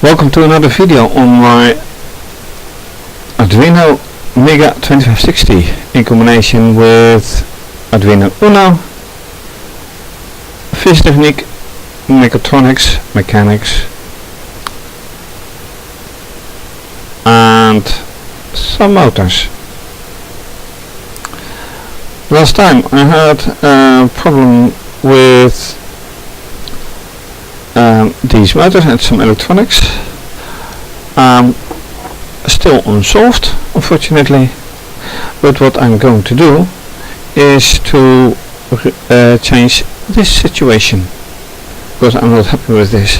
Welcome to another video on my Arduino Mega2560 in combination with Arduino Uno, fischertechnik, mechatronics, mechanics, and some motors. Last time I had a problem with these motors and some electronics, still unsolved unfortunately, but what I'm going to do is to change this situation because I'm not happy with this.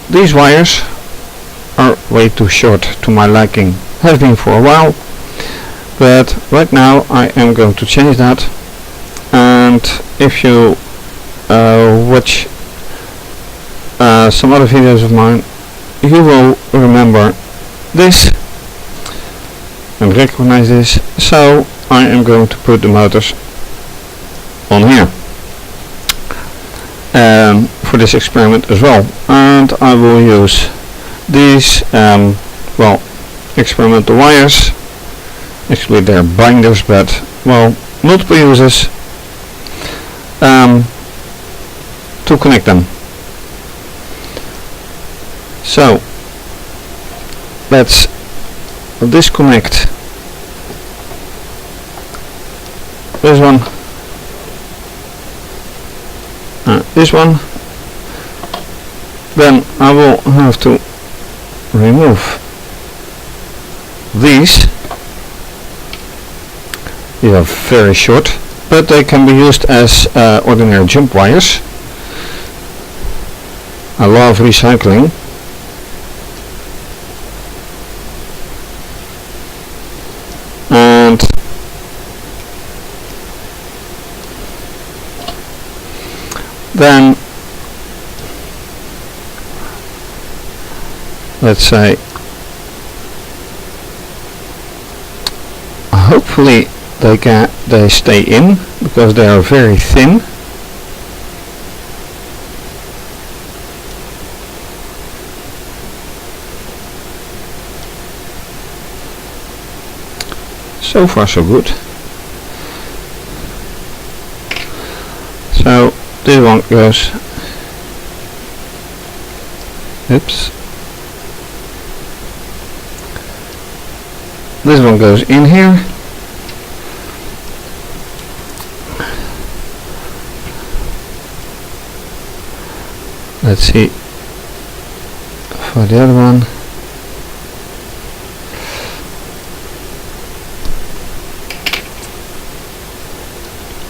These wires are way too short to my liking, has been for a while, but right now I am going to change that. And if you watch some other videos of mine, you will remember this and recognize this, so I am going to put the motors on here for this experiment as well, and I will use these experimental wires. Actually they're binders, but multiple uses to connect them. So let's disconnect this one, this one. Then I will have to remove these. These are very short, but they can be used as ordinary jump wires. I love recycling. And then let's say hopefully they stay in because they are very thin. So far so good. So this one goes, oops, this one goes in here. Let's see for the other one.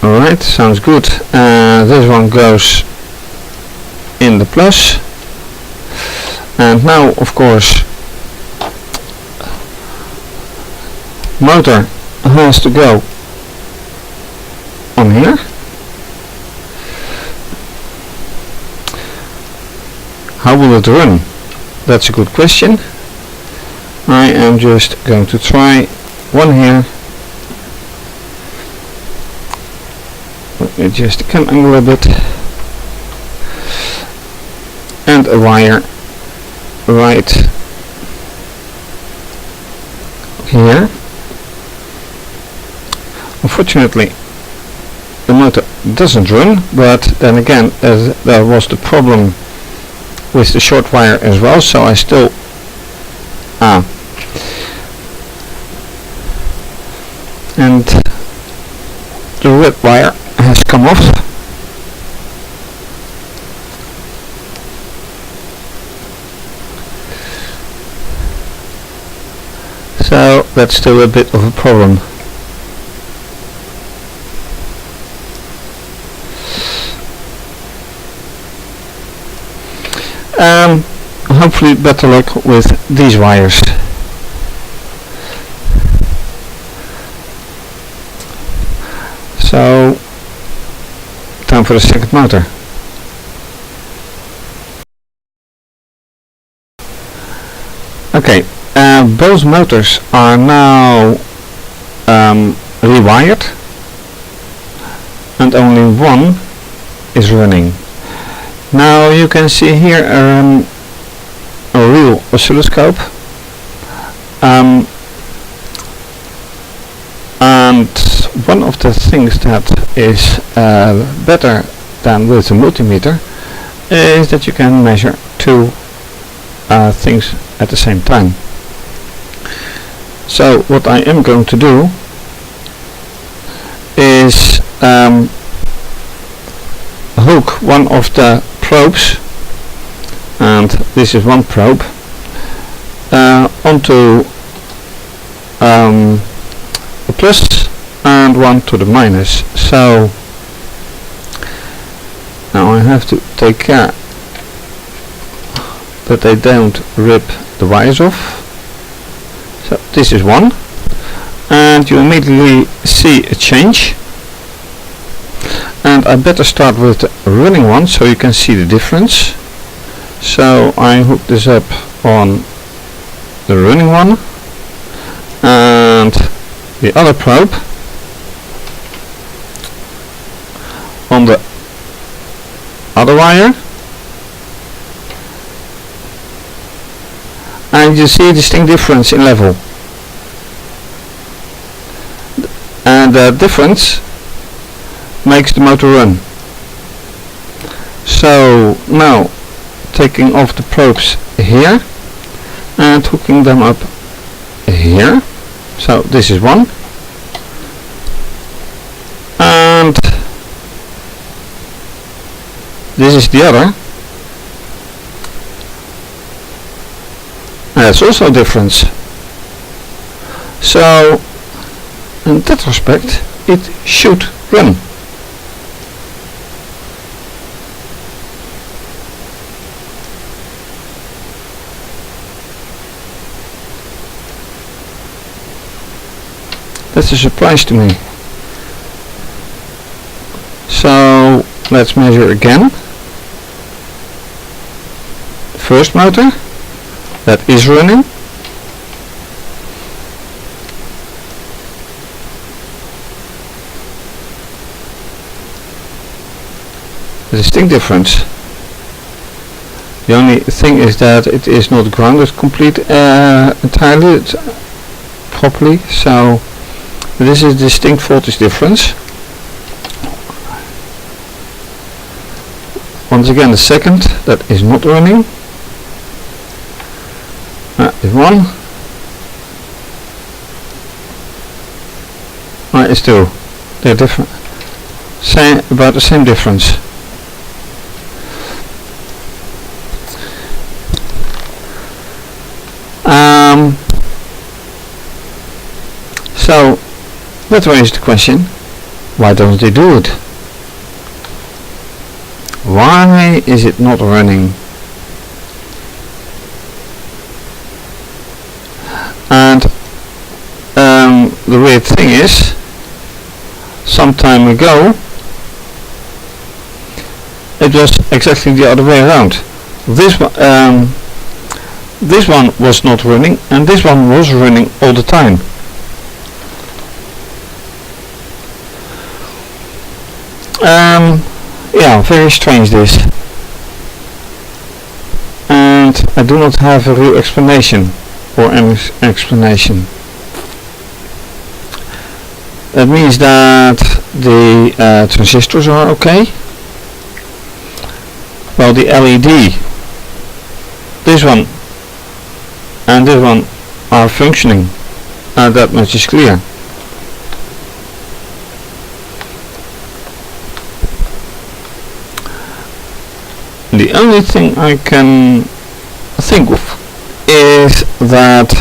Alright, sounds good. This one goes in the plus, and now of course motor has to go on here. How will it run? That's a good question. I am just going to try one here. Let me adjust the cam angle a bit. And a wire right here. Unfortunately the motor doesn't run, but then again there was the problem with the short wire as well, so I still and the red wire has come off. So that's still a bit of a problem. Hopefully better luck with these wires. So time for the second motor. Okay, both motors are now rewired and only one is running. Now you can see here a real oscilloscope, and one of the things that is better than with a multimeter is that you can measure two things at the same time. So what I am going to do is hook one of the probes, and this is one probe, onto the plus and one to the minus. So now I have to take care that they don't rip the wires off. So this is one, and you immediately see a change, and I better start with the running one so you can see the difference. So I hook this up on the running one, and the other probe on the other wire, and you see a distinct difference in level, and the difference makes the motor run. So now taking off the probes here and hooking them up here. So this is one, and this is the other. That's also a difference. So in that respect it should run. That's a surprise to me. So let's measure again. First motor, that is running. A distinct difference. The only thing is that it is not grounded entirely properly, so this is a distinct voltage difference. Once again, the second, that is not running. That is one. That is two. They're different. About the same difference. So that raises the question, why don't they do it? Why is it not running? And the weird thing is, some time ago it was exactly the other way around. This one was not running, and this one was running all the time. Yeah, very strange this, and I do not have a real explanation or an explanation. That means that the transistors are okay. Well, the LED, this one and this one are functioning, that much is clear. The only thing I can think of is that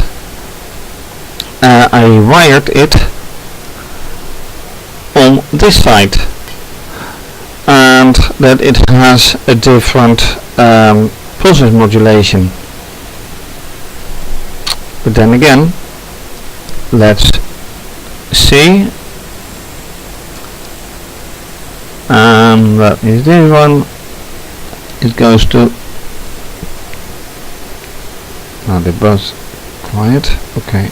I wired it on this side, and that it has a different pulse modulation. But then again, let's see. That is this one. It goes to, now they're both quiet, okay.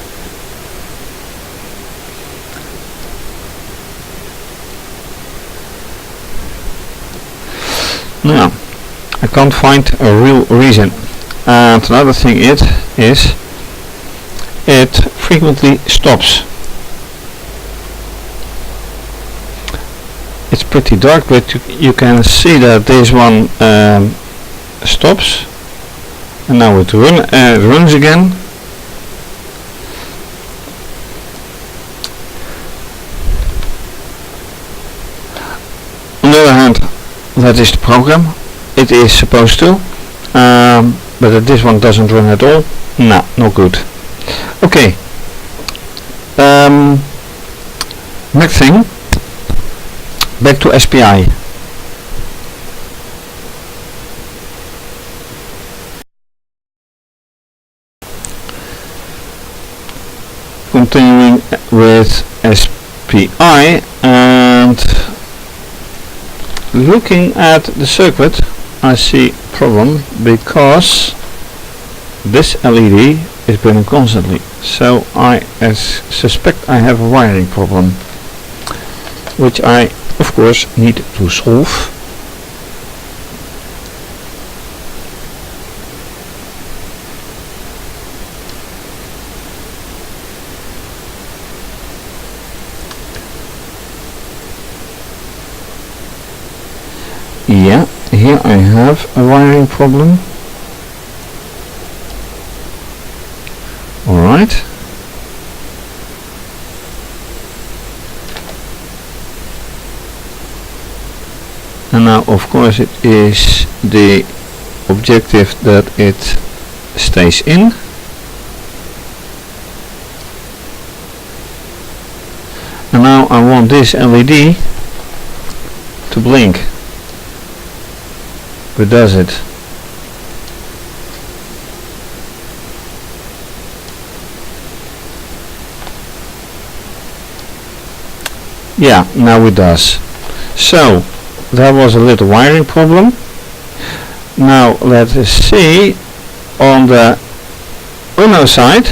Now, I can't find a real reason. And another thing is it frequently stops. It's pretty dark, but you can see that this one stops, and now it runs again. On the other hand, that is the program. It is supposed to, but this one doesn't run at all. No, not good. Okay. Next thing, back to SPI. Continuing with SPI and looking at the circuit, I see problem because this LED is burning constantly, so I suspect I have a wiring problem, which I of course need to solve. Yeah, here I have a wiring problem. Alright. And now of course it is the objective that it stays in. And now I want this LED to blink. But does it? Yeah, now it does. So there was a little wiring problem. Now let us see on the Arduino side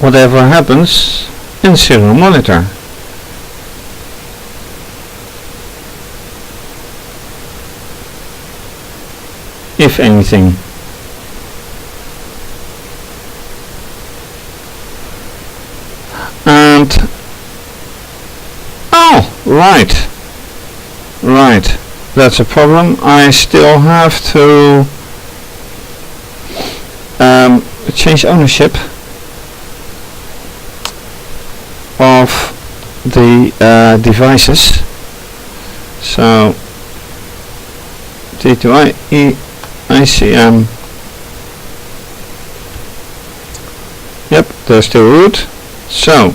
whatever happens in serial monitor. If anything. And oh, right, that's a problem. I still have to change ownership of the devices. So T2I ICM. Yep, they're still root. So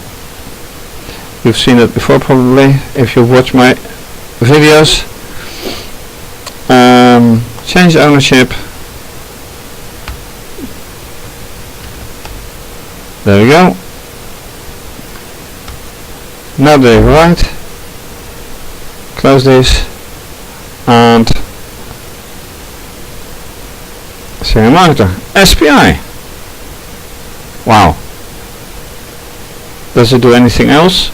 you've seen it before probably if you watch my videos. Change ownership. There we go. Now they right. Close this and serial monitor. SPI. Wow. Does it do anything else?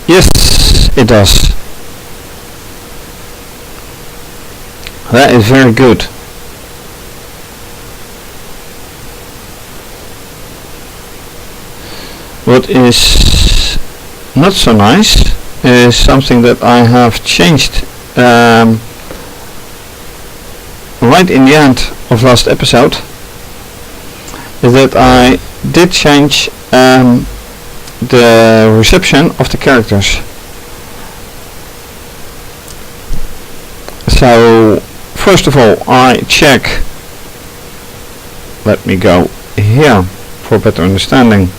Yes, it does. That is very good. What is not so nice is something that I have changed right in the end of last episode, is that I did change the reception of the characters. So first of all I check, let me go here for better understanding.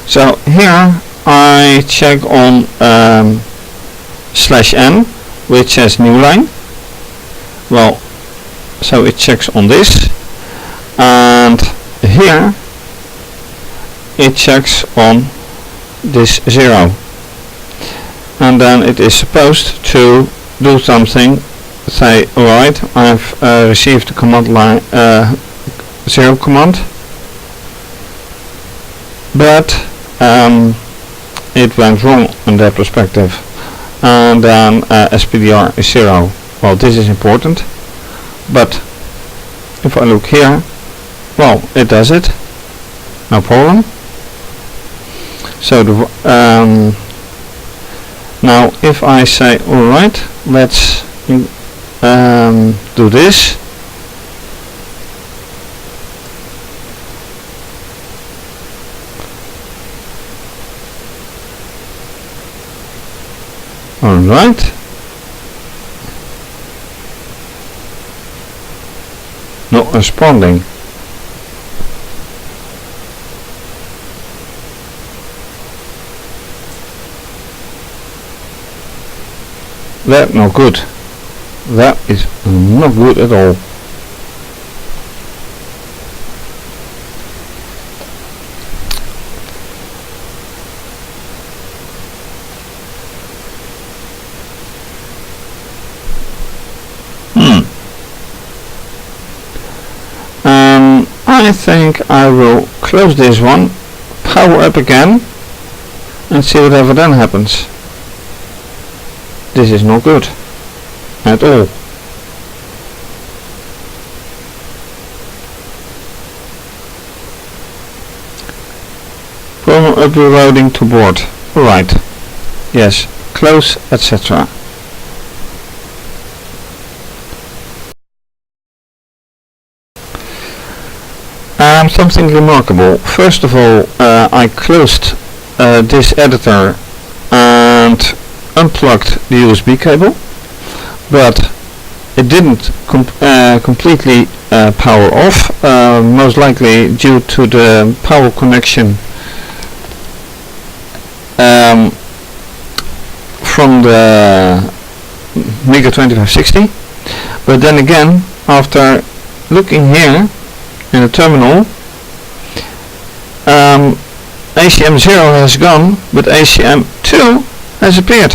So here I check on /n, which says new line. Well, so it checks on this, and here it checks on this 0, and then it is supposed to do something, say alright, I've received the command line 0 command, but it went wrong in that perspective, and then SPDR is 0. Well, this is important, but if I look here, well, it does it, no problem. So now if I say alright, let's do this. Alright. Not responding. That not good. That is not good at all. I think I will close this one, power up again, and see whatever then happens. This is not good at all. Problem uploading to board. Alright. Yes. Close, etc. Something remarkable. First of all, I closed this editor and unplugged the USB cable, but it didn't completely power off, most likely due to the power connection from the Mega2560. But then again, after looking here in the terminal, ACM 0 has gone, but ACM 2 has appeared,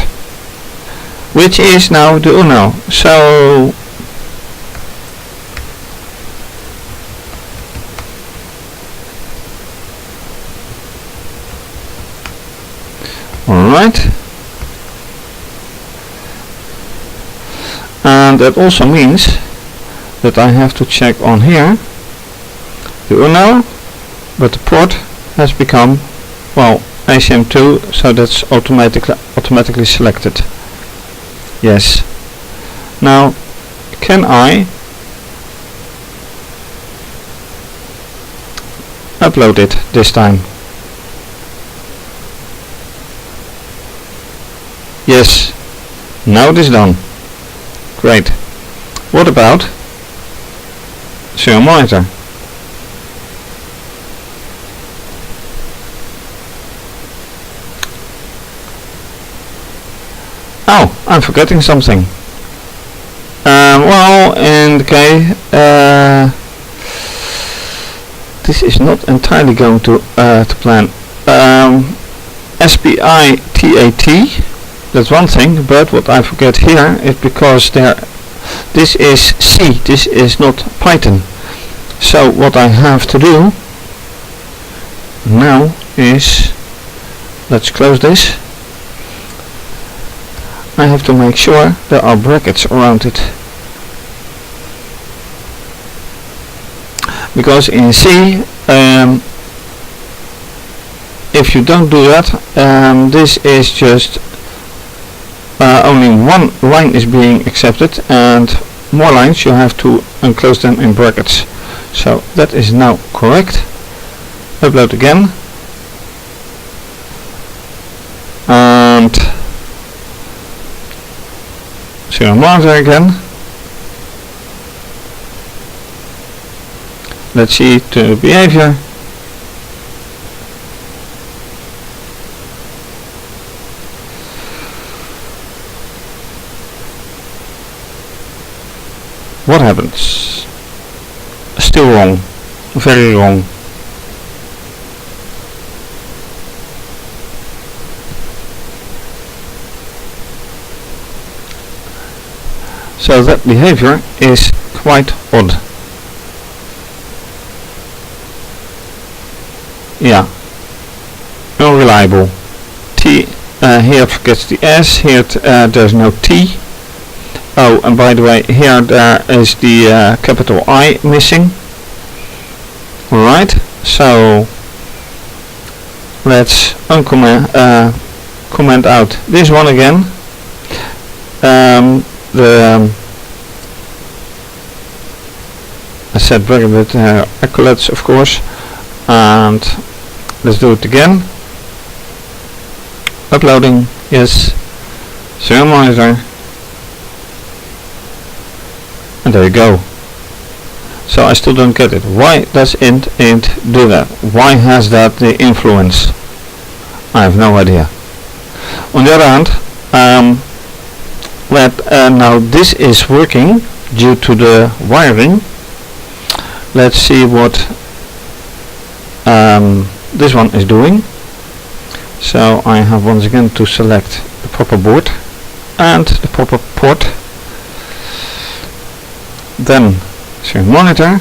which is now the Uno. So alright, and that also means that I have to check on here the Uno, but the port has become, well, ACM2, so that's automatically selected. Yes. Now, can I upload it this time? Yes. Now it is done. Great. What about serial monitor? Oh, I'm forgetting something. Well, in the case, this is not entirely going to plan. SPI TAT, that's one thing, but what I forget here is because this is C, this is not Python. So what I have to do now is, let's close this. I have to make sure there are brackets around it, because in C, if you don't do that, this is just only one line is being accepted, and more lines you have to enclose them in brackets. So that is now correct. Upload again, and serial monitor again. Let's see the behavior. What happens? Still wrong. Very wrong. So that behavior is quite odd. Yeah. reliable. T here it forgets the S, here there's no T. Oh, and by the way, here there is the capital I missing. Alright, so let's comment out this one again. I said very good accolades, of course, and let's do it again. Uploading, yes, serial monitor, and there you go. So I still don't get it. Why does int do that? Why has that the influence? I have no idea. On the other hand, now this is working due to the wiring. Let's see what this one is doing. So I have once again to select the proper board and the proper port. Then serial monitor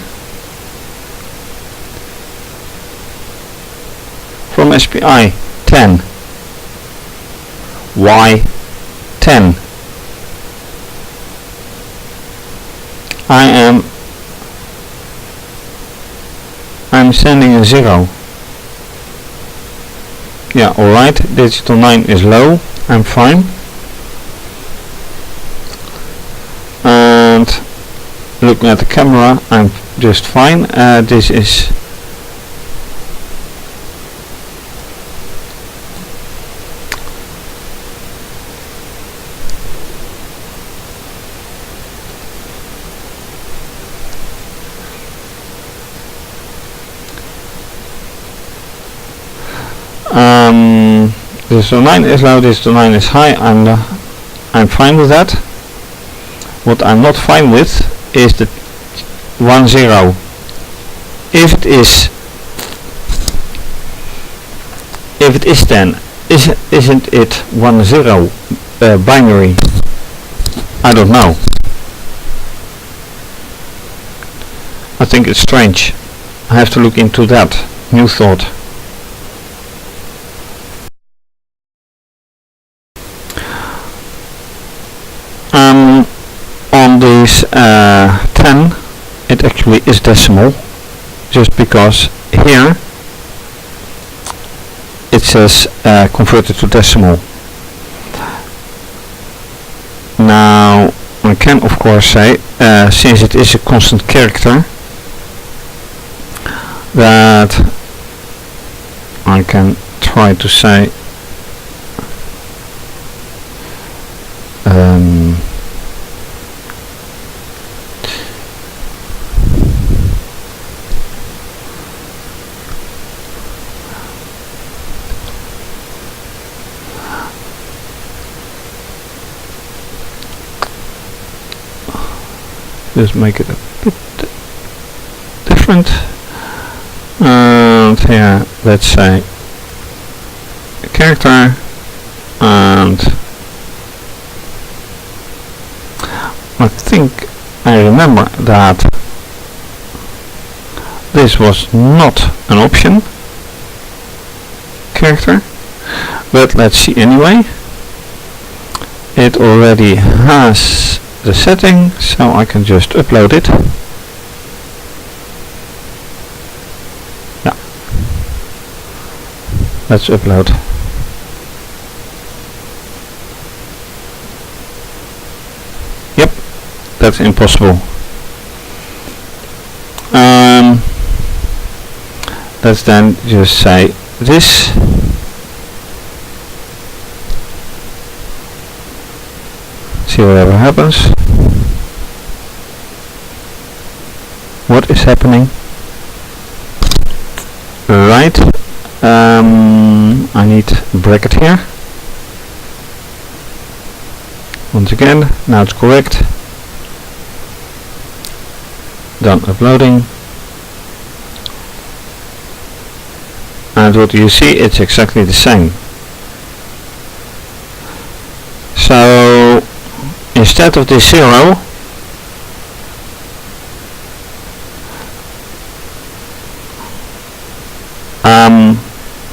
from SPI 10 Y10. I'm sending a 0. Yeah, alright, digital 9 is low, I'm fine. And looking at the camera, I'm just fine. This is digital 9 is low, digital 9 is high. I'm fine with that. What I'm not fine with is the 1 0. If it is 10, isn't it 1 0 binary? I don't know. I think it's strange. I have to look into that. New thought. On this 10, it actually is decimal, just because here it says converted to decimal. Now I can of course say, since it is a constant character, that I can try to say just make it a bit different, and here let's say a character, and I think I remember that this was not an option character, but let's see anyway. It already has the setting, so I can just upload it. Yeah, let's upload. Yep, that's impossible. Let's then just say this. See whatever happens. What is happening? Right. I need a bracket here. Once again, now it's correct. Done uploading. And what you see, it's exactly the same. So instead of this 0,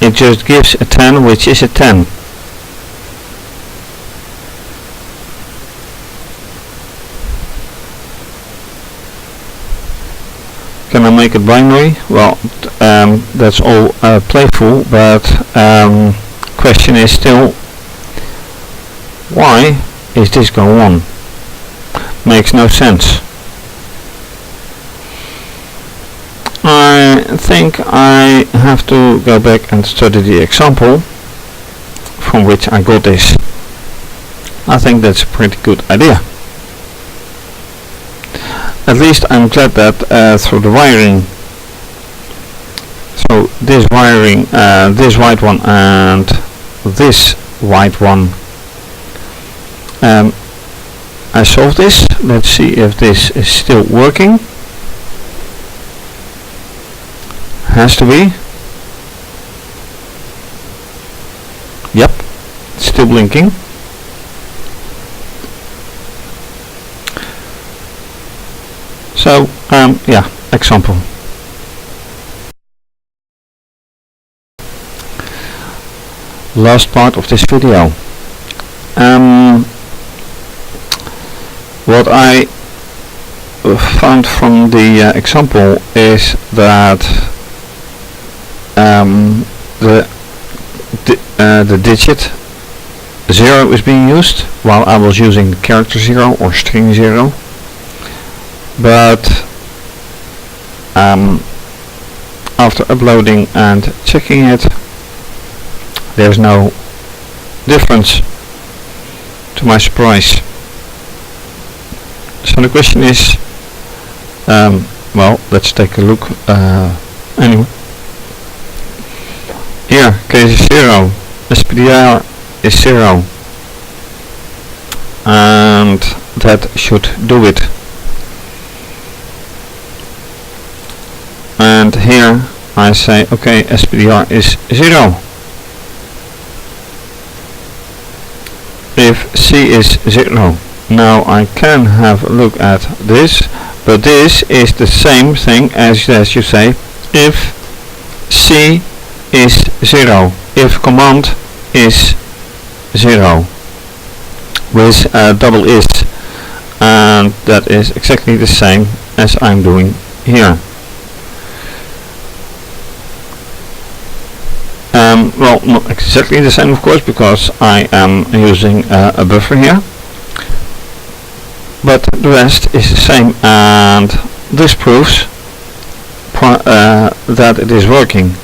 it just gives a 10, which is a 10. Can I make it binary? Well, that's all playful, but question is still, why is this going on? Makes no sense. I think I have to go back and study the example from which I got this. I think that's a pretty good idea. At least I'm glad that through the wiring, so this wiring, this white one and this white one, I solved this. Let's see if this is still working. Has to be. Yep, it's still blinking. So, yeah, example. Last part of this video. What I found from the example is that the digit 0 is being used while I was using the character 0 or string 0. But after uploading and checking it, there's no difference, to my surprise. So the question is, well, let's take a look anyway. Here, case is 0, SPI is 0, and that should do it. And here I say, okay, SPDR is 0. If C is 0, now I can have a look at this, but this is the same thing as you say, if C is 0, if command is 0, with double is, and that is exactly the same as I'm doing here. Well, not exactly the same, of course, because I am using a buffer here, but the rest is the same, and this proves that it is working,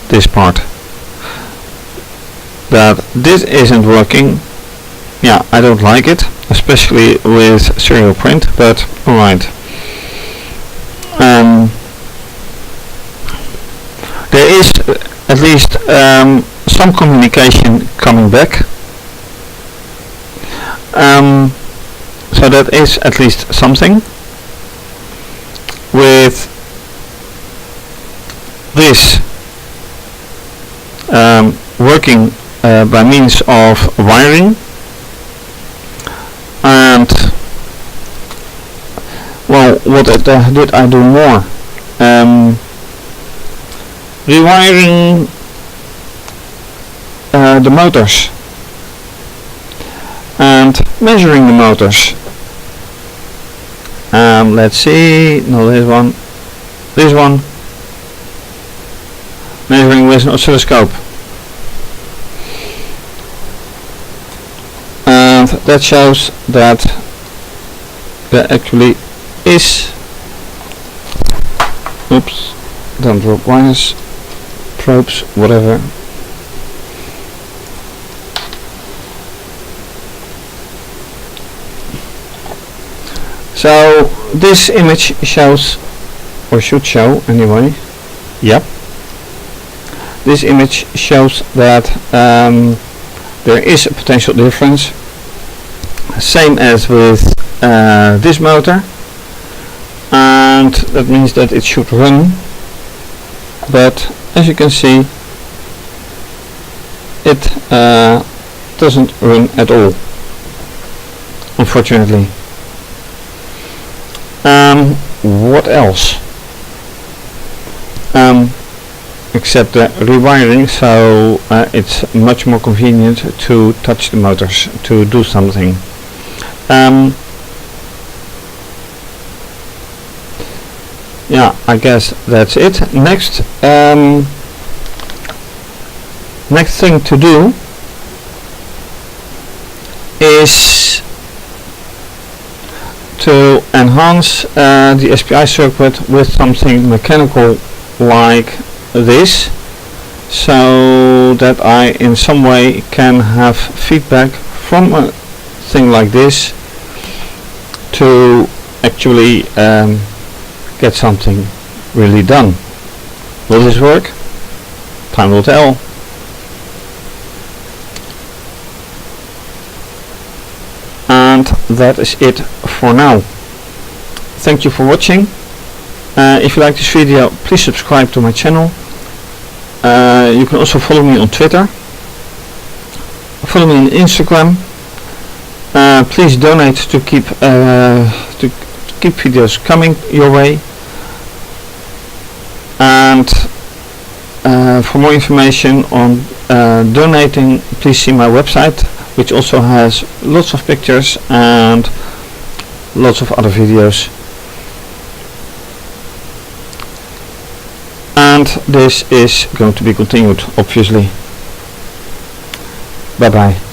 this part. That this isn't working, yeah, I don't like it, especially with serial print, but alright. There is at least some communication coming back, so that is at least something. With this working by means of wiring, and well, what did I do more? Rewiring the motors and measuring the motors. Let's see, no, this one, measuring with an oscilloscope, and that shows that there actually is, oops, don't drop wires, probes, whatever. So this image shows, or should show anyway, yep, this image shows that there is a potential difference, same as with this motor, and that means that it should run, but as you can see, it doesn't run at all, unfortunately. What else? except the rewiring, so it's much more convenient to touch the motors to do something. Yeah, I guess that's it. Next thing to do is to enhance the SPI circuit with something mechanical like this, so that I in some way can have feedback from a thing like this to actually get something really done. Will this work? Time will tell. And that is it for now. Thank you for watching. If you like this video, please subscribe to my channel. You can also follow me on Twitter. Follow me on Instagram. Please donate to keep videos coming your way. And for more information on donating, please see my website, which also has lots of pictures and lots of other videos. And this is going to be continued, obviously. Bye bye.